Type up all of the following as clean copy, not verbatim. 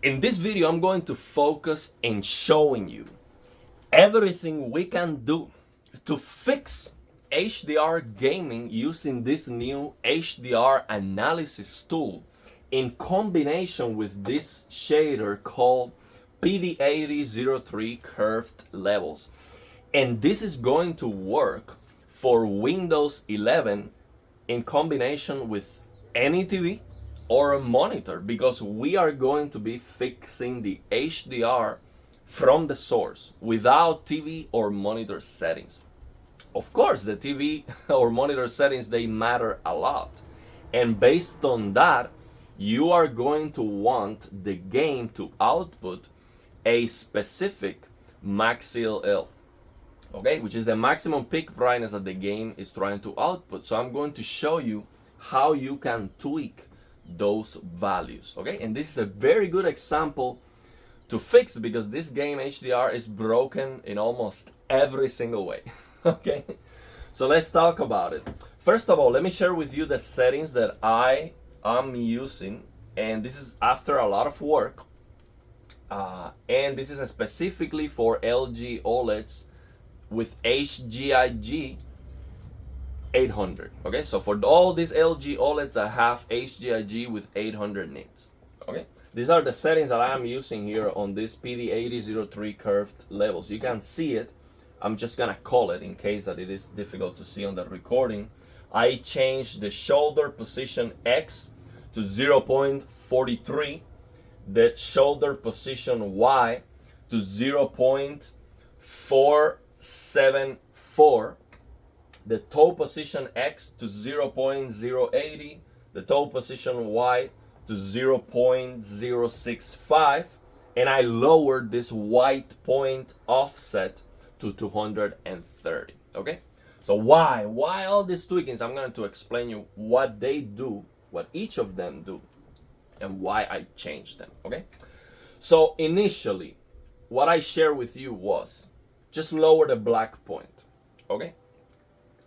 In this video, I'm going to focus in showing you everything we can do to fix HDR gaming using this new HDR analysis tool in combination with this shader called PD8003 curved levels. And this is going to work for Windows 11 in combination with any TV or a monitor, because we are going to be fixing the HDR from the source without TV or monitor settings. Of course, the TV or monitor settings, they matter a lot. And based on that, you are going to want the game to output a specific max CLL, okay, which is the maximum peak brightness that the game is trying to output. So I'm going to show you how you can tweak those values, okay? And this is a very good example to fix because this game HDR is broken in almost every single way. Okay, so let's talk about it. First of all, let me share with you the settings that I am using, and this is after a lot of work, and this is specifically for LG OLEDs with HGIG 800. Okay, so for all these LG OLEDs that have HGIG with 800 nits, okay, these are the settings that I am using here on this PD8003 curved levels. You can see it. I'm just gonna call it in case that it is difficult to see on the recording. I changed the shoulder position X to 0.43, the shoulder position Y to 0.474, the toe position X to 0.080, the toe position Y to 0.065, and I lowered this white point offset to 230. Okay, so why all these tweakings? I'm going to explain you what they do, what each of them do, and why I changed them. Okay, so initially what I shared with you was just lower the black point. Okay,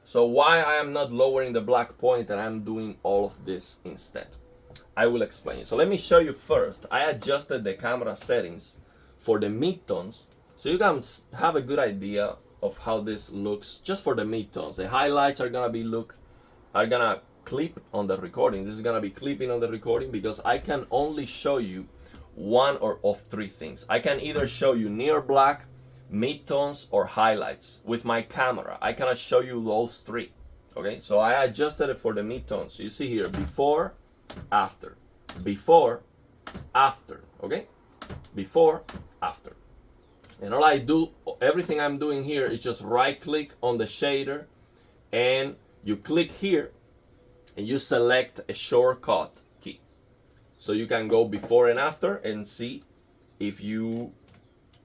so why I am not lowering the black point and I'm doing all of this instead, I will explain you. So let me show you first. I adjusted the camera settings for the midtones so you can have a good idea of how this looks just for the midtones. The highlights are gonna clip on the recording. This is gonna be clipping on the recording because I can only show you one or of three things. I can either show you near black, midtones, or highlights with my camera. I cannot show you those three. Okay, so I adjusted it for the midtones. So you see here before, after, before, after. Okay, before, after. And all I do, everything I'm doing here is just right click on the shader and you click here and you select a shortcut key. So you can go before and after and see if you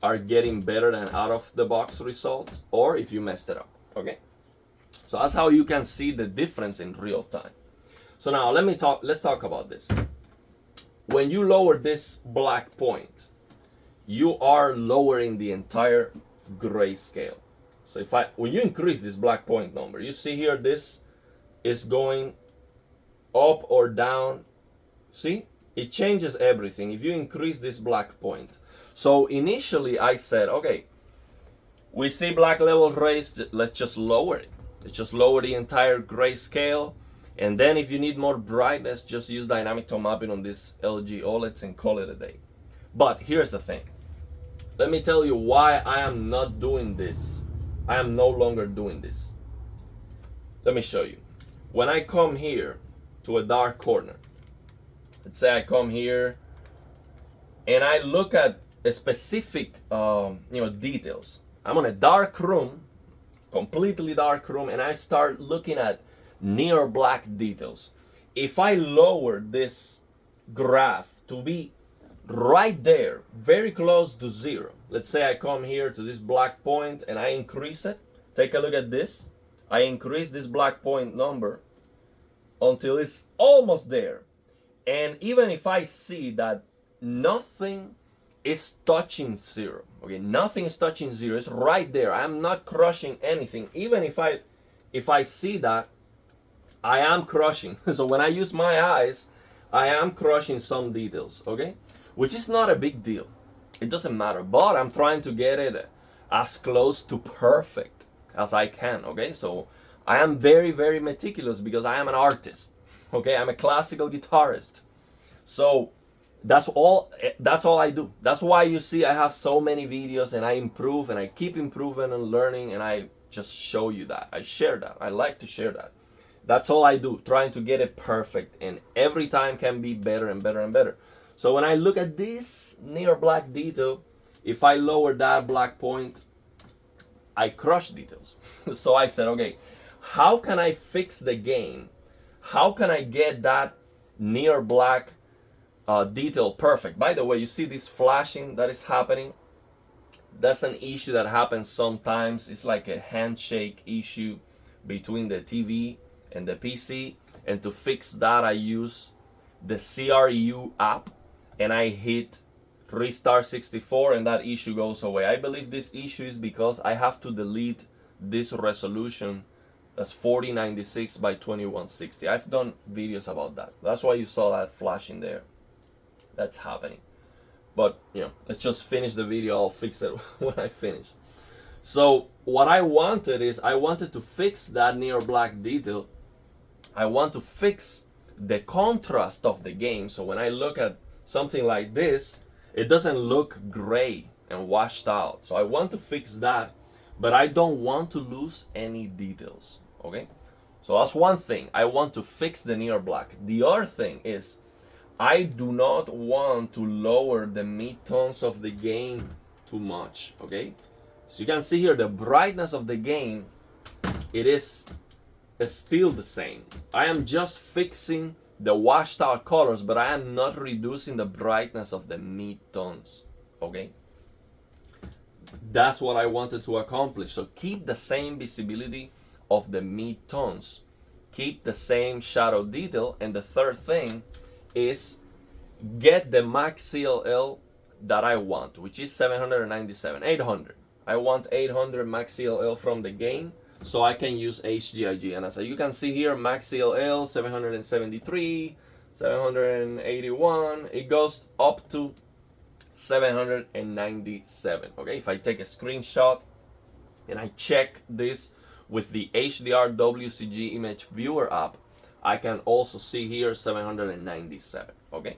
are getting better than out of the box results or if you messed it up. Okay, so that's how you can see the difference in real time. So now let's talk about this. When you lower this black point, you are lowering the entire grayscale. So when you increase this black point number, you see here this is going up or down. See, it changes everything if you increase this black point. So initially I said, okay, we see black level raised, let's just lower it. Let's just lower the entire grayscale. And then if you need more brightness, just use dynamic tone mapping on this LG OLEDs and call it a day. But here's the thing. Let me tell you why I am not doing this. I am no longer doing this. Let me show you. When I come here to a dark corner, let's say I come here and I look at a specific details. I'm on a dark room, completely dark room, and I start looking at near black details. If I lower this graph to be right there, very close to zero, let's say I come here to this black point and I increase it. Take a look at this. I increase this black point number until it's almost there. And even if I see that nothing is touching zero, okay, nothing is touching zero, it's right there, I'm not crushing anything. Even if I see that, I am crushing. So when I use my eyes, I am crushing some details, okay? which is not a big deal. It doesn't matter, but I'm trying to get it as close to perfect as I can, okay? So I am very, very meticulous because I am an artist, okay? I'm a classical guitarist. So that's all I do. That's why you see I have so many videos and I improve and I keep improving and learning, and I just show you that. I share that. I like to share that. That's all I do, trying to get it perfect, and every time can be better and better and better. So when I look at this near black detail, if I lower that black point, I crush details. So I said, okay, how can I fix the game? How can I get that near black detail perfect? By the way, you see this flashing that is happening? That's an issue that happens sometimes. It's like a handshake issue between the TV and the PC. And to fix that, I use the CRU app and I hit restart 64 and that issue goes away. I believe this issue is because I have to delete this resolution that's 4096 by 2160. I've done videos about that. That's why you saw that flashing there. That's happening. But you know, let's just finish the video. I'll fix it when I finish. So what I wanted is I wanted to fix that near black detail. I want to fix the contrast of the game. So when I look at something like this, it doesn't look gray and washed out. So I want to fix that, but I don't want to lose any details, okay? So that's one thing. I want to fix the near black. The other thing is I do not want to lower the midtones of the game too much, okay? So you can see here the brightness of the game, it is still the same. I am just fixing the washed out colors, but I am not reducing the brightness of the midtones, okay? That's what I wanted to accomplish. So keep the same visibility of the midtones, keep the same shadow detail, and the third thing is get the max CLL that I want, which is 797, 800. I want 800 max CLL from the game so I can use HDR. And as you can see here, max CLL 773, 781, it goes up to 797. Okay, if I take a screenshot and I check this with the HDR WCG image viewer app, I can also see here 797. Okay,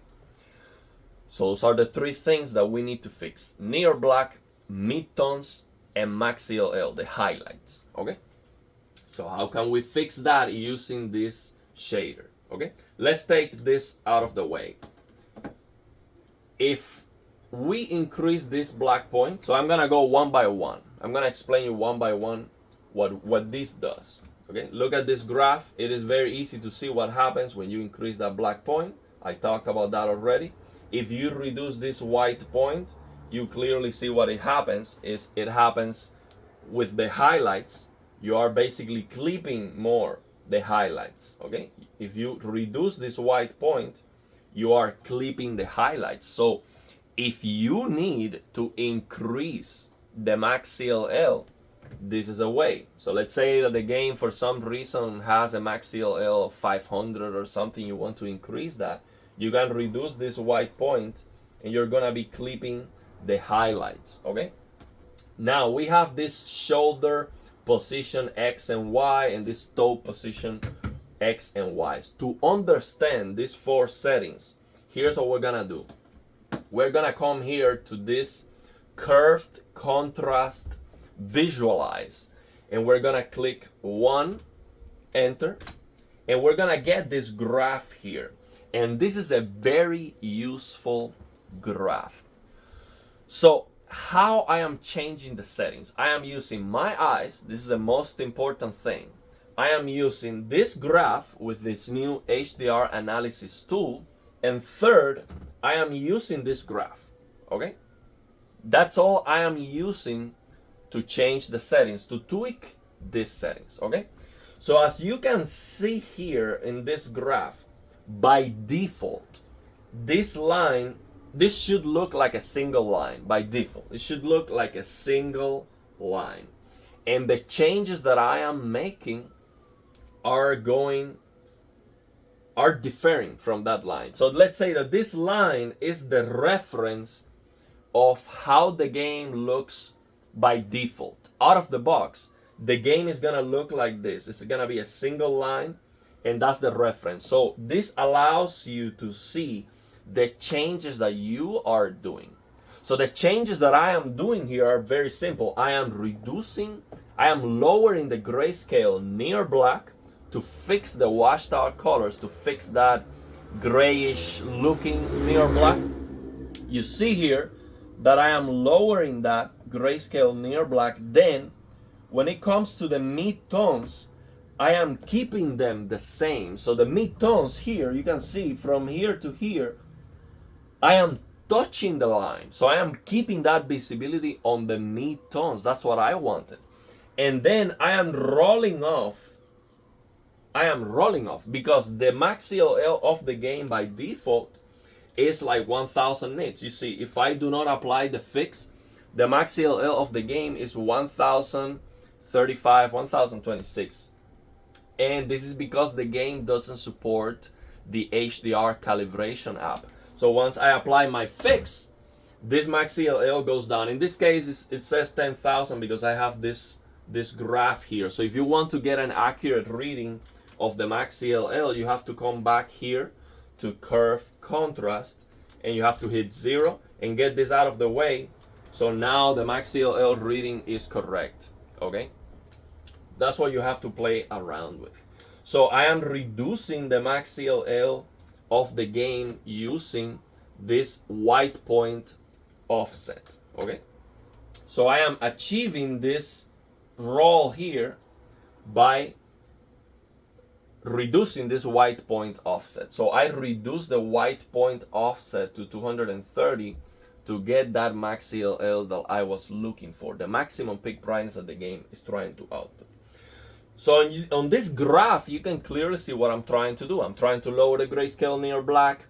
so those are the three things that we need to fix: near black, midtones, and max CLL, the highlights. Okay, so how can we fix that using this shader? Okay, let's take this out of the way. If we increase this black point, so I'm gonna go one by one. I'm gonna explain you one by one what this does. Okay, look at this graph. It is very easy to see what happens when you increase that black point. I talked about that already. If you reduce this white point, you clearly see what it happens is it happens with the highlights. You are basically clipping more the highlights. Okay, if you reduce this white point, you are clipping the highlights. So if you need to increase the max CLL, this is a way. So let's say that the game for some reason has a max CLL of 500 or something, you want to increase that, you can reduce this white point and you're gonna be clipping the highlights. Okay, now we have this shoulder position X and Y and this toe position X and Y. To understand these four settings, here's what we're gonna do. We're gonna come here to this curved contrast visualize, and we're gonna click 1, enter, and we're gonna get this graph here. And this is a very useful graph. So how I am changing the settings, I am using my eyes. This is the most important thing. I am using this graph with this new HDR analysis tool, and third, I am using this graph. Okay, that's all I am using to change the settings, to tweak these settings. Okay, so as you can see here in this graph, by default, this line, this should look like a single line. By default, it should look like a single line, and the changes that I am making are going are differing from that line. So let's say that this line is the reference of how the game looks by default. Out of the box, the game is gonna look like this. It's gonna be a single line, and that's the reference. So this allows you to see the changes that you are doing. So the changes that I am doing here are very simple. I am lowering the grayscale near black to fix the washed out colors, to fix that grayish looking near black. You see here that I am lowering that grayscale near black. Then when it comes to the mid-tones, I am keeping them the same. So the mid-tones here, you can see from here to here, I am touching the line. So I am keeping that visibility on the mid-tones. That's what I wanted. And then I am rolling off because the max CLL of the game by default is like 1000 nits. You see, if I do not apply the fix, the max CLL of the game is 1035, 1026. And this is because the game doesn't support the HDR calibration app. So once I apply my fix, this max CLL goes down. In this case, it says 10,000 because I have this graph here. So if you want to get an accurate reading of the max CLL, you have to come back here to curve contrast, and you have to hit 0 and get this out of the way. So now the max CLL reading is correct. Okay, that's what you have to play around with. So I am reducing the max CLL of the game using this white point offset. Okay, so I am achieving this roll here by reducing this white point offset. So I reduce the white point offset to 230 to get that max CLL that I was looking for, the maximum peak brightness that the game is trying to output. So on this graph, you can clearly see what I'm trying to do. I'm trying to lower the grayscale near black,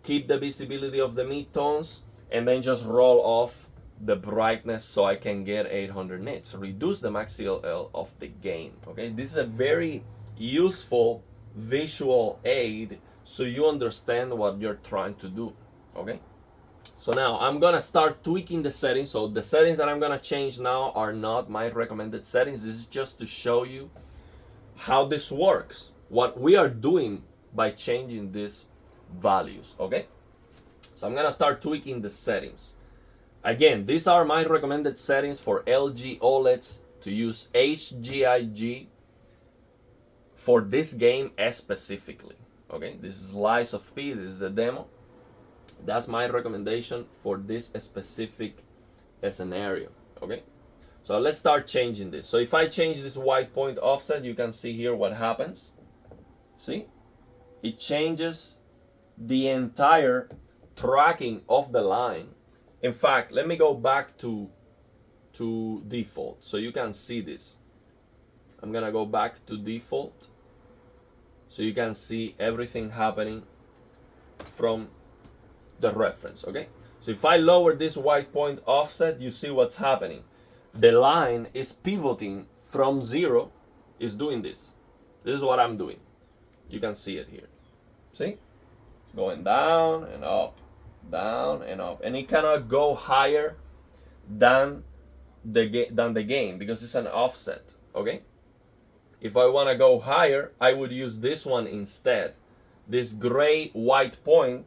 keep the visibility of the mid-tones, and then just roll off the brightness so I can get 800 nits. Reduce the max CLL of the game. Okay, this is a very useful visual aid so you understand what you're trying to do. Okay, so now I'm gonna start tweaking the settings. So the settings that I'm gonna change now are not my recommended settings. This is just to show you how this works, what we are doing by changing these values. Okay, so I'm gonna start tweaking the settings. Again, these are my recommended settings for LG OLEDs to use HGIG for this game specifically. Okay, this is Lies of P, this is the demo. That's my recommendation for this specific scenario. Okay, so let's start changing this. So if I change this white point offset, you can see here what happens. See, it changes the entire tracking of the line. In fact, let me go back to default so you can see this. I'm gonna go back to default so you can see everything happening from the reference. Okay, so if I lower this white point offset, you see what's happening. The line is pivoting from 0, is doing this. This is what I'm doing. You can see it here. See, it's going down and up, down and up, and it cannot go higher than the game because it's an offset. Okay, if I want to go higher, I would use this one instead. This gray white point,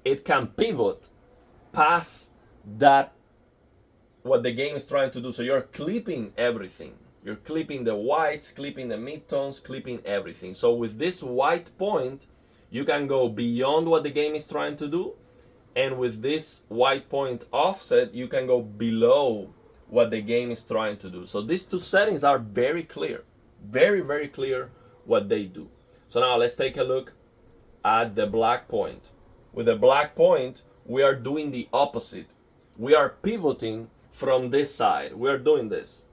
it can pivot past that what the game is trying to do. So you're clipping everything. You're clipping the whites, clipping the midtones, clipping everything. So with this white point, you can go beyond what the game is trying to do. And with this white point offset, you can go below what the game is trying to do. So these two settings are very clear. Very, very clear what they do. So now let's take a look at the black point. With the black point, we are doing the opposite. We are pivoting from this side. We are doing this.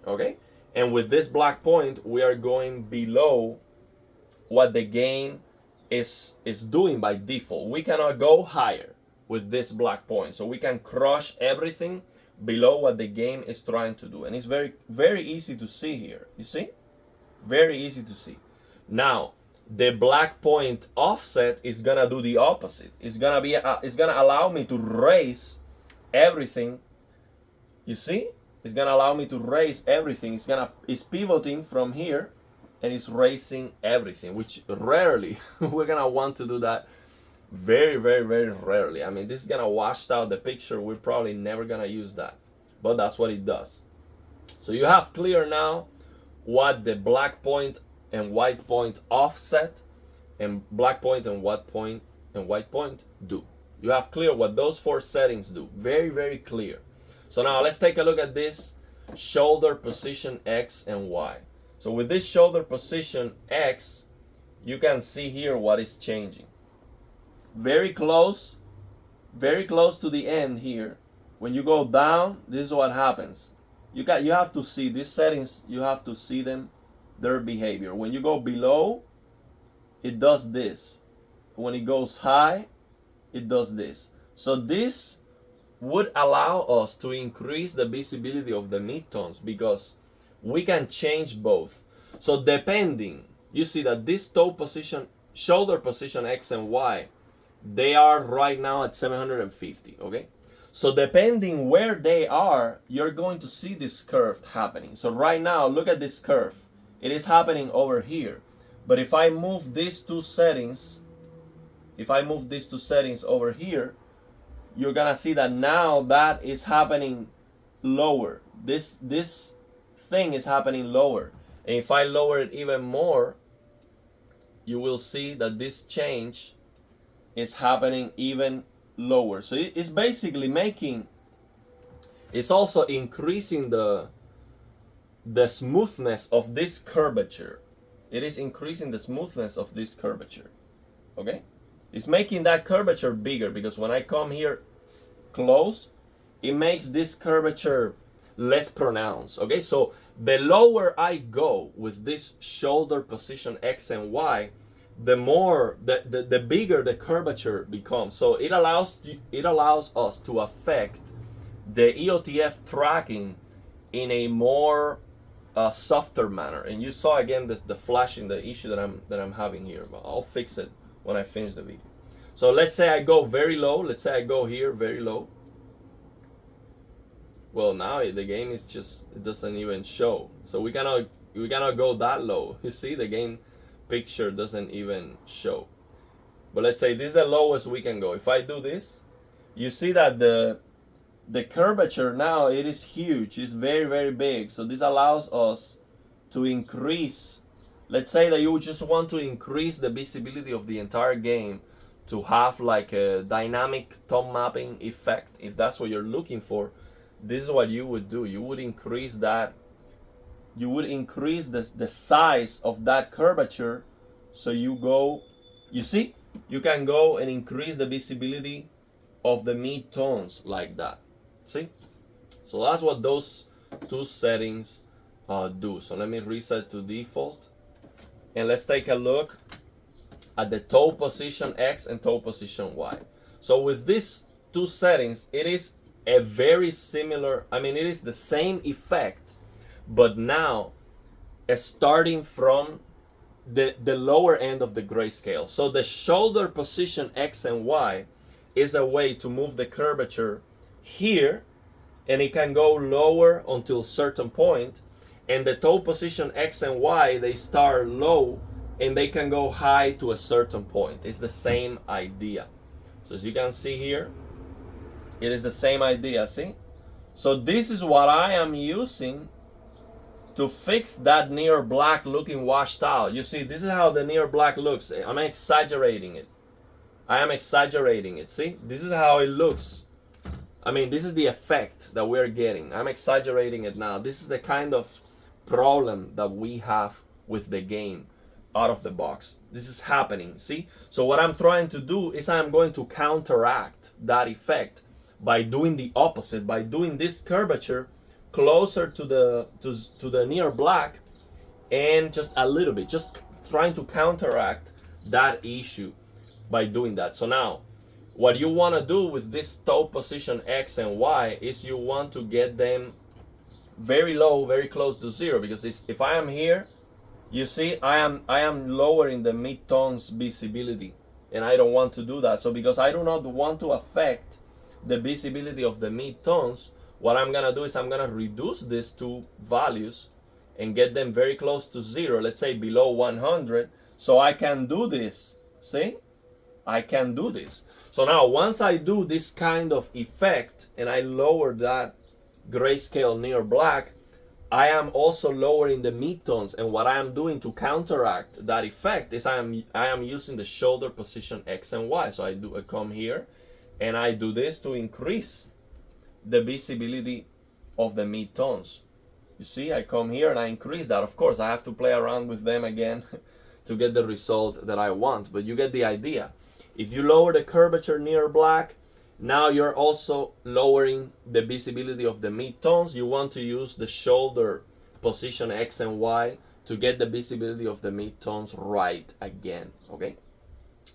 Okay? And with this black point, we are going below what the game is doing by default. We cannot go higher with this black point. So we can crush everything below what the game is trying to do. And it's very, very easy to see here. You see? Very easy to see. Now, the black point offset is gonna do the opposite. It's gonna allow me to raise everything. You see, it's gonna allow me to raise everything. It's pivoting from here, and it's raising everything, which rarely we're gonna want to do that. Very, very, very rarely. I mean, this is gonna wash out the picture. We're probably never gonna use that, but that's what it does. So you have clear now what the black point and white point offset and black point and white point do. You have clear what those four settings do. Very, very clear. So now let's take a look at this shoulder position X and Y. So with this shoulder position X, you can see here what is changing. Very close to the end here. When you go down, this is what happens. You have to see these settings, you have to see them, their behavior. When you go below, it does this. When it goes high, it does this. So this would allow us to increase the visibility of the midtones because we can change both. So depending, you see that this toe position, shoulder position X and Y, they are right now at 750, okay? So depending where they are, you're going to see this curve happening. So right now, look at this curve. It is happening over here. But if I move these two settings, over here, you're gonna see that now that is happening lower. This thing is happening lower. And if I lower it even more, you will see that this change is happening even lower. So it's basically it's also increasing the smoothness of this curvature. It is increasing the smoothness of this curvature. Okay? It's making that curvature bigger because when I come here close, it makes this curvature less pronounced. Okay? So the lower I go with this shoulder position X and Y, the bigger the curvature becomes. So it allows us to affect the EOTF tracking in a more softer manner. And you saw again the flashing, the issue that I'm having here, but I'll fix it when I finish the video. So let's say I go very low. Let's say I go here very low. Well, now the game is just, it doesn't even show. So we cannot go that low. You see, the game picture doesn't even show. But let's say this is the lowest we can go. If I do this, you see that the curvature now, it is huge. It's very, very big. So this allows us to increase. Let's say that you just want to increase the visibility of the entire game to have like a dynamic tone mapping effect. If that's what you're looking for, this is what you would do. You would increase that. You would increase the size of that curvature. So you see, you can go and increase the visibility of the mid-tones like that. See? So that's what those two settings do. So let me reset to default. And let's take a look at the toe position X and toe position Y. So with these two settings, it is a very similar, I mean, it is the same effect, but now starting from the lower end of the grayscale. So the shoulder position X and Y is a way to move the curvature here, and it can go lower until a certain point, and the toe position X and Y, they start low and they can go high to a certain point. It's the same idea. So as you can see here, it is the same idea, see? So this is what I am using to fix that near black looking washed out. You see, this is how the near black looks. I'm exaggerating it. I am exaggerating it, see? This is how it looks. I mean, this is the effect that we're getting. I'm exaggerating it now. This is the kind of problem that we have with the game out of the box. This is happening, see? So what I'm trying to do is I'm going to counteract that effect by doing the opposite, by doing this curvature closer to the near black, and just a little bit, just trying to counteract that issue by doing that. So now, what you want to do with this toe position X and Y is you want to get them very low, very close to zero, because if I am here, You see, I am lowering the mid-tones visibility, and I don't want to do that. So because I do not want to affect the visibility of the mid-tones, what I'm gonna do is I'm gonna reduce these two values and get them very close to 0, let's say below 100, so I can do this. See? I can do this. So now once I do this kind of effect and I lower that grayscale near black, I am also lowering the midtones, and what I am doing to counteract that effect is I am using the shoulder position X and Y. So I come here and I do this to increase the visibility of the midtones. You see, I come here and I increase that. Of course, I have to play around with them again to get the result that I want, but you get the idea. If you lower the curvature near black, now you're also lowering the visibility of the midtones. You want to use the shoulder position X and Y to get the visibility of the midtones right again, okay?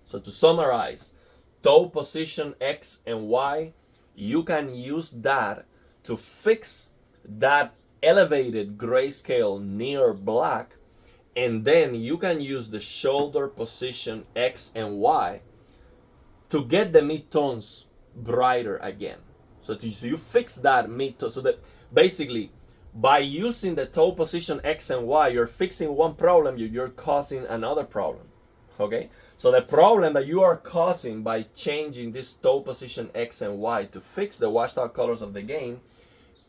So to summarize, toe position X and Y, you can use that to fix that elevated grayscale near black, and then you can use the shoulder position X and Y to get the midtones brighter again. So you fix that midtone. So that basically by using the toe position X and Y, you're fixing one problem, you're causing another problem. Okay? So the problem that you are causing by changing this toe position X and Y to fix the washed out colors of the game,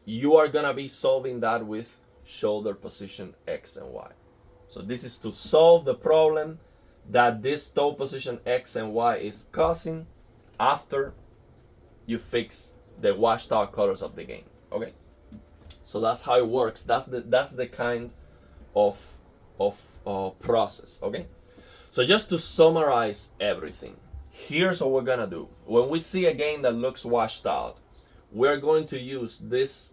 you are gonna be solving that with shoulder position X and Y. So this is to solve the problem that this toe position X and Y is causing after you fix the washed out colors of the game. Okay, so that's how it works. That's the kind of process. Okay, so just to summarize everything, here's what we're gonna do. When we see a game that looks washed out, we're going to use this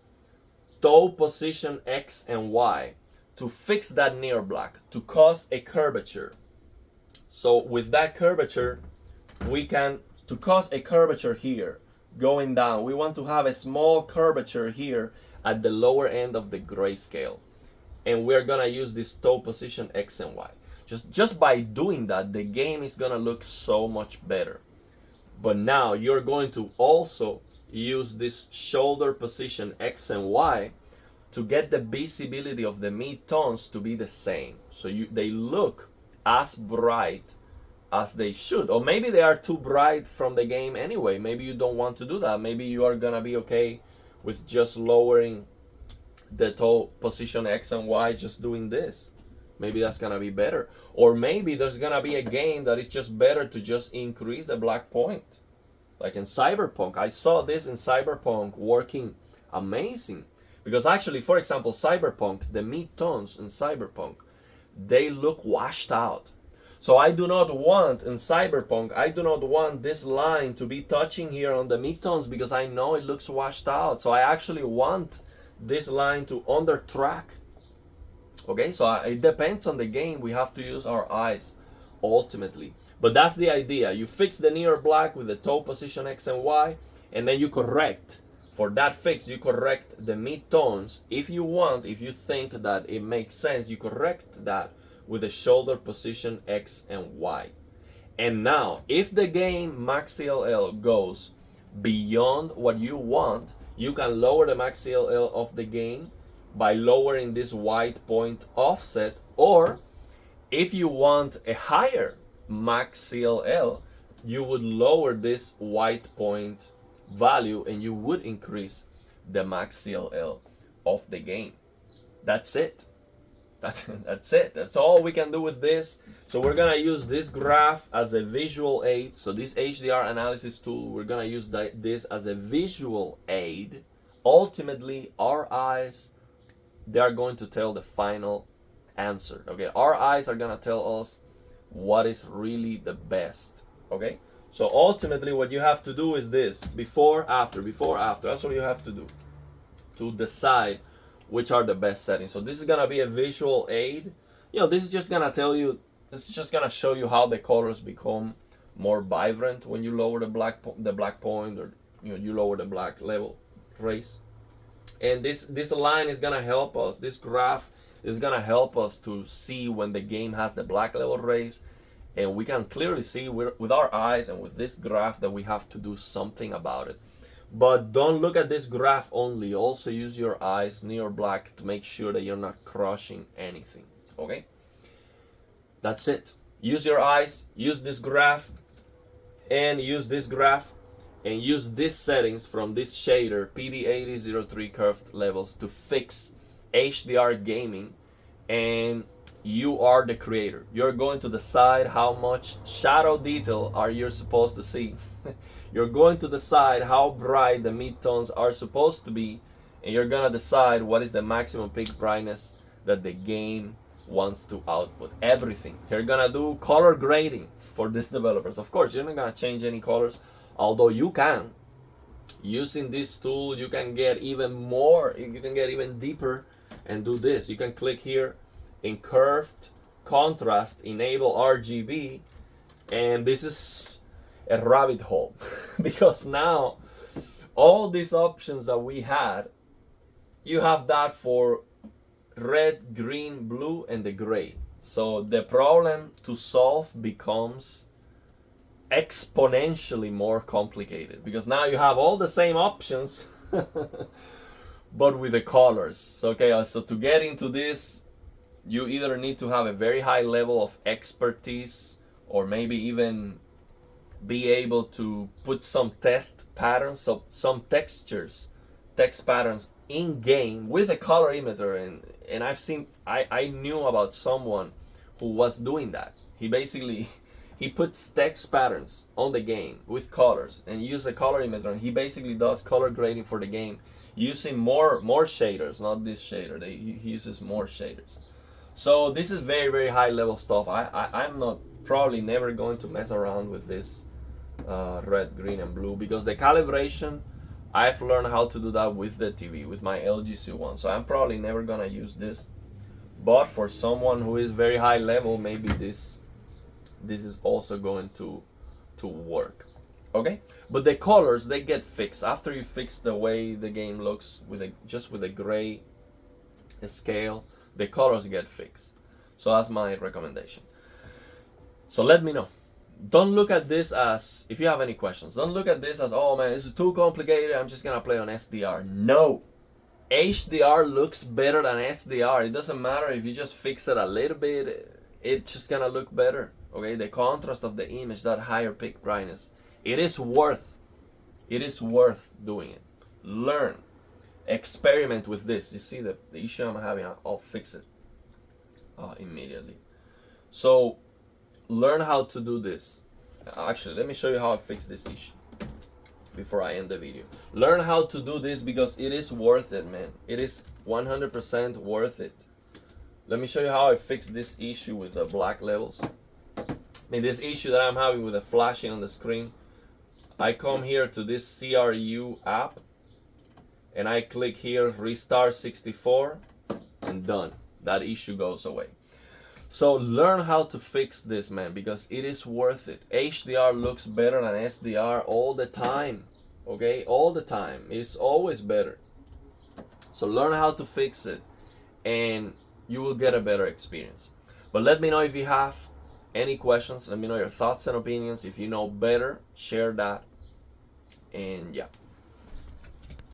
toe position X and Y to fix that near black, to cause a curvature. So with that curvature, we can, to cause a curvature here, going down, we want to have a small curvature here at the lower end of the grayscale. And we're gonna use this toe position X and Y. Just by doing that, the game is gonna look so much better. But now you're going to also use this shoulder position X and Y to get the visibility of the mid-tones to be the same. So they look as bright as they should. Or maybe they are too bright from the game anyway. Maybe you don't want to do that. Maybe you are gonna be okay with just lowering the toe position X and Y, just doing this. Maybe that's gonna be better. Or maybe there's gonna be a game that is just better to just increase the black point. Like in Cyberpunk. I saw this in Cyberpunk working amazing. Because actually, for example, Cyberpunk, the mid-tones in Cyberpunk, they look washed out. So I do not want, in Cyberpunk, I do not want this line to be touching here on the mid-tones because I know it looks washed out. So I actually want this line to under track. Okay, so it depends on the game. We have to use our eyes ultimately. But that's the idea. You fix the near black with the toe position X and Y, and then you correct. For that fix, you correct the mid-tones. If you want, if you think that it makes sense, you correct that with the shoulder position X and Y. And now, if the game max CLL goes beyond what you want, you can lower the max CLL of the game by lowering this white point offset, or if you want a higher max CLL, you would lower this white point value and you would increase the max CLL of the game. That's it. That's it. That's all we can do with this. So we're gonna use this graph as a visual aid. So this HDR analysis tool, we're gonna use this as a visual aid. Ultimately, our eyes, they are going to tell the final answer. Okay, our eyes are gonna tell us what is really the best. Okay, so ultimately what you have to do is this: before, after, before, after. That's what you have to do to decide which are the best settings. So this is gonna be a visual aid. You know, this is just gonna tell you, this is just gonna show you how the colors become more vibrant when you lower the black point, or you lower the black level race. And this line is gonna help us. This graph It's gonna help us to see when the game has the black level raised, and we can clearly see with our eyes and with this graph that we have to do something about it. But don't look at this graph only. Also use your eyes near black to make sure that you're not crushing anything. Okay? That's it. Use your eyes, use this graph, and use this graph, and use these settings from this shader, PD8003 curved levels, to fix HDR gaming, and you are the creator. You're going to decide how much shadow detail are you supposed to see. You're going to decide how bright the midtones are supposed to be, and you're gonna decide what is the maximum peak brightness that the game wants to output. Everything. You're gonna do color grading for these developers. Of course, you're not gonna change any colors, although you can. Using this tool, you can get even more, you can get even deeper and do this. You can click here in curved contrast, enable RGB, and this is a rabbit hole because now all these options that we had, you have that for red, green, blue, and the gray. So the problem to solve becomes exponentially more complicated because now you have all the same options but with the colors. Okay, so to get into this, you either need to have a very high level of expertise, or maybe even be able to put some test patterns, so some text patterns in game with a color emitter. And I knew about someone who was doing that. He puts text patterns on the game with colors and use a color emitter, and he basically does color grading for the game using more shaders, not this shader. He uses more shaders. So this is very, very high level stuff. I'm not probably never going to mess around with this red, green, and blue, because the calibration, I've learned how to do that with the TV, with my LG C1. So I'm probably never gonna use this. But for someone who is very high level, maybe this is also going to work. Okay, but the colors, they get fixed after you fix the way the game looks just with a gray scale. The colors get fixed. So that's my recommendation. So let me know. Don't look at this as, if you have any questions, don't look at this as, oh man, this is too complicated, I'm just gonna play on SDR. No, HDR looks better than SDR. It doesn't matter if you just fix it a little bit, it's just gonna look better. Okay, the contrast of the image, that higher peak brightness, it is worth doing it. Learn, experiment with this. You see the issue I'm having, I'll fix it immediately. So learn how to do this. Actually, let me show you how I fix this issue before I end the video. Learn how to do this because it is worth it, man. It is 100% worth it. Let me show you how I fix this issue with the black levels. In this issue that I'm having with the flashing on the screen, I come here to this CRU app and I click here restart 64 and done. That issue goes away. So learn how to fix this, man, because it is worth it. HDR looks better than SDR all the time. Okay, all the time. It's always better. So learn how to fix it and you will get a better experience. But let me know if you have any questions. Let me know your thoughts and opinions. If you know better, share that. And yeah.